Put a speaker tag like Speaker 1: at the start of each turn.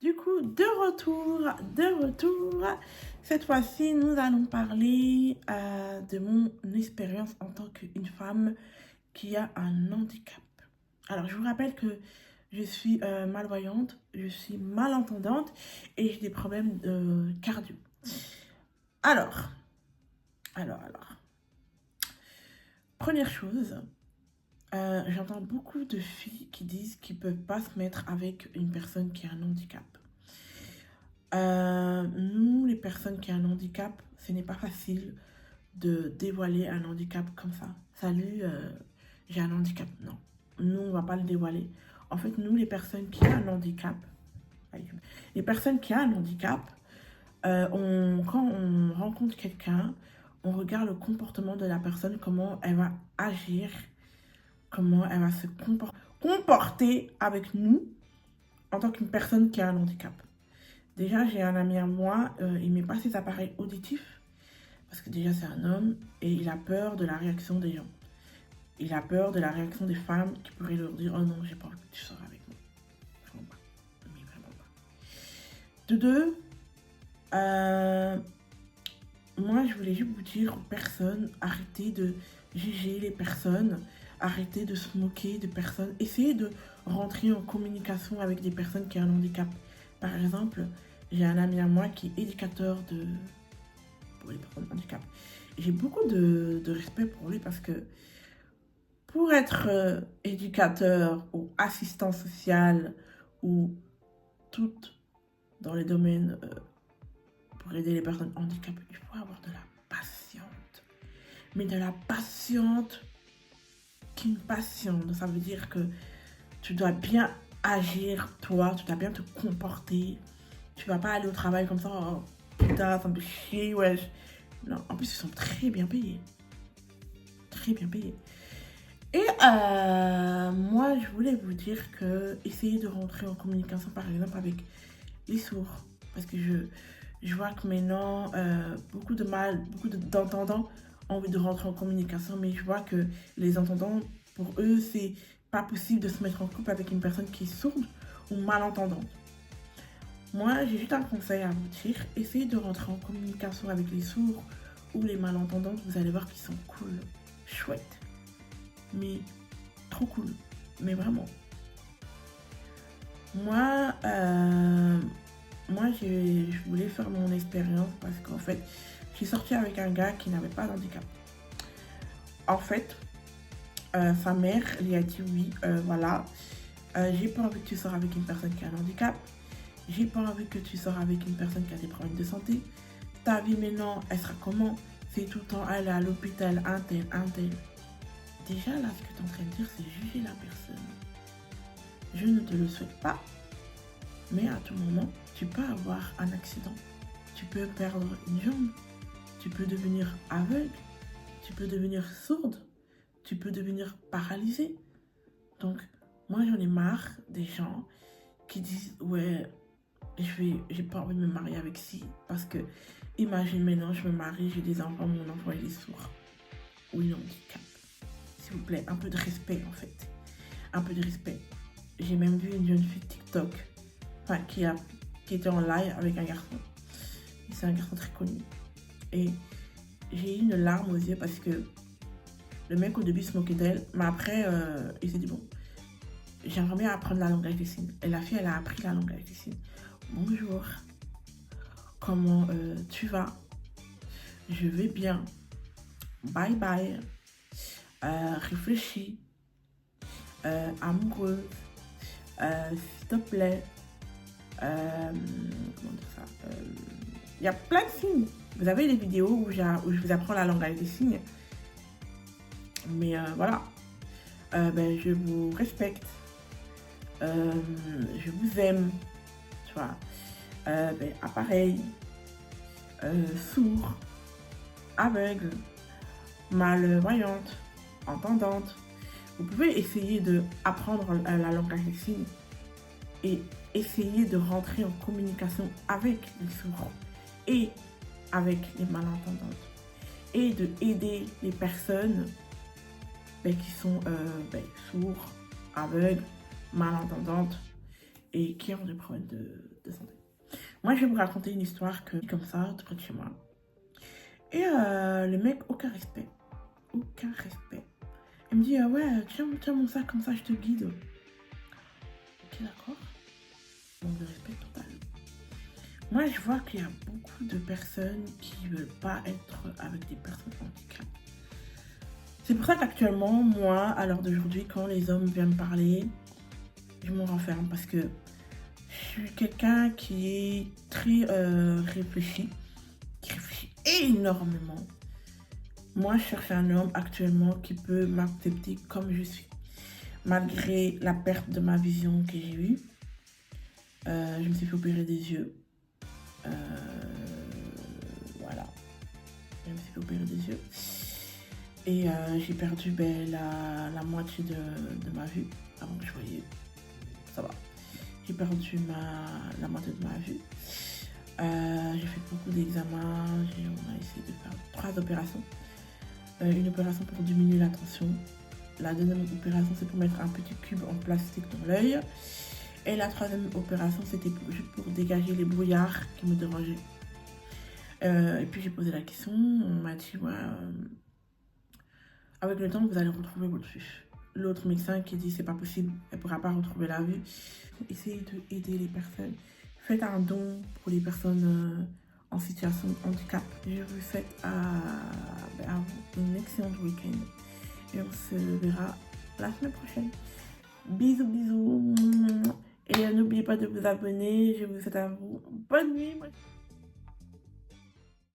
Speaker 1: Du coup, de retour. Cette fois-ci, nous allons parler de mon expérience en tant qu'une femme qui a un handicap. Alors, je vous rappelle que je suis malvoyante, je suis malentendante et j'ai des problèmes de cardio. Alors, première chose, j'entends beaucoup de filles qui disent qu'ils ne peuvent pas se mettre avec une personne qui a un handicap. Nous, les personnes qui ont un handicap, ce n'est pas facile de dévoiler un handicap comme ça. Salut, j'ai un handicap. Non, nous, on ne va pas le dévoiler. En fait, nous, les personnes qui ont un handicap, quand on rencontre quelqu'un, on regarde le comportement de la personne, comment elle va agir, comment elle va se comporter avec nous en tant qu'une personne qui a un handicap. Déjà, j'ai un ami à moi, il met pas ses appareils auditifs parce que déjà c'est un homme et il a peur de la réaction des gens. Il a peur de la réaction des femmes qui pourraient leur dire oh non, j'ai pas envie que tu sors avec moi. Vraiment pas. Mais vraiment pas. De deux, moi je voulais juste vous dire aux personnes, arrêtez de juger les personnes, arrêtez de se moquer de personnes, essayez de rentrer en communication avec des personnes qui ont un handicap. Par exemple, j'ai un ami à moi qui est éducateur pour les personnes handicapées. J'ai beaucoup de respect pour lui parce que pour être éducateur ou assistant social ou tout dans les domaines pour aider les personnes handicapées, il faut avoir de la patience. Mais de la patience qui me passionne. Ça veut dire que tu dois bien agir, toi, tu dois bien te comporter. Tu vas pas aller au travail comme ça, oh, putain, ça me fait chier, wesh. Non, en plus, ils sont très bien payés. Très bien payés. Et moi, je voulais vous dire que essayez de rentrer en communication, par exemple, avec les sourds. Parce que je vois que maintenant, beaucoup d'entendants ont envie de rentrer en communication, mais je vois que les entendants, pour eux, c'est pas possible de se mettre en couple avec une personne qui est sourde ou malentendante. Moi, j'ai juste un conseil à vous dire. Essayez de rentrer en communication avec les sourds ou les malentendants. Vous allez voir qu'ils sont cool, chouettes. Mais trop cool. Mais vraiment. Moi, je voulais faire mon expérience parce qu'en fait, je suis sortie avec un gars qui n'avait pas d'handicap. En fait, sa mère lui a dit oui, voilà. J'ai pas envie que tu sors avec une personne qui a un handicap. J'ai pas envie que tu sors avec une personne qui a des problèmes de santé. Ta vie maintenant, elle sera comment? C'est tout le temps aller à l'hôpital, un tel. Déjà là, ce que tu es en train de dire, c'est juger la personne. Je ne te le souhaite pas, mais à tout moment, tu peux avoir un accident. Tu peux perdre une jambe. Tu peux devenir aveugle. Tu peux devenir sourde. Tu peux devenir paralysé. Donc, moi, j'en ai marre des gens qui disent ouais, j'ai pas envie de me marier avec ci parce que imagine maintenant je me marie, j'ai des enfants, mon enfant il est sourd ou il a un handicap. S'il vous plaît, un peu de respect en fait, un peu de respect. J'ai même vu une jeune fille TikTok, enfin qui était en live avec un garçon. C'est un garçon très connu et j'ai eu une larme aux yeux parce que le mec au début se moquait d'elle, mais après il s'est dit bon, j'aimerais bien apprendre la langage des signes. Et la fille elle a appris la langage des signes. Bonjour, comment tu vas? Je vais bien. Bye bye. Réfléchis. Amoureux. S'il te plaît. Comment dire ça? Il y a plein de signes. Vous avez des vidéos où je vous apprends la langage des signes. Mais voilà. Je vous respecte. Je vous aime. Tu vois. Appareil. Sourd, aveugle, malvoyante, entendante. Vous pouvez essayer d'apprendre la langue des signes. et essayer de rentrer en communication avec les sourds et avec les malentendantes et de aider les personnes qui sont sourds, aveugles, malentendantes et qui ont des problèmes de santé. Moi, je vais vous raconter une histoire comme ça, tout près de chez moi. Et le mec, aucun respect. Aucun respect. Il me dit, ouais, tiens mon sac, comme ça, je te guide. Ok, d'accord. Donc, de respect total. Moi, je vois qu'il y a beaucoup de personnes qui ne veulent pas être avec des personnes handicapées. C'est pour ça qu'actuellement, moi, à l'heure d'aujourd'hui, quand les hommes viennent me parler, je me renferme parce que je suis quelqu'un qui est très réfléchi, qui réfléchit énormément. Moi, je cherche un homme actuellement qui peut m'accepter comme je suis. Malgré la perte de ma vision que j'ai eue, je me suis fait opérer des yeux. Voilà. Je me suis fait opérer des yeux. Et j'ai perdu la moitié de ma vue. Avant que je voyais, ça va. J'ai perdu la moitié de ma vue. J'ai fait beaucoup d'examens. On a essayé de faire 3 opérations. Une opération pour diminuer la tension. La deuxième opération, c'est pour mettre un petit cube en plastique dans l'œil. Et la troisième opération, c'était pour dégager les brouillards qui me dérangeaient. Et puis j'ai posé la question. On m'a dit, ouais, avec le temps, vous allez retrouver votre vue. L'autre médecin qui dit, c'est pas possible, elle ne pourra pas retrouver la vue. Essayez d'aider les personnes. Faites un don pour les personnes en situation de handicap. Je vous souhaite un excellent week-end. Et on se verra la semaine prochaine. Bisous, bisous. Et n'oubliez pas de vous abonner. Je vous souhaite à vous bonne nuit.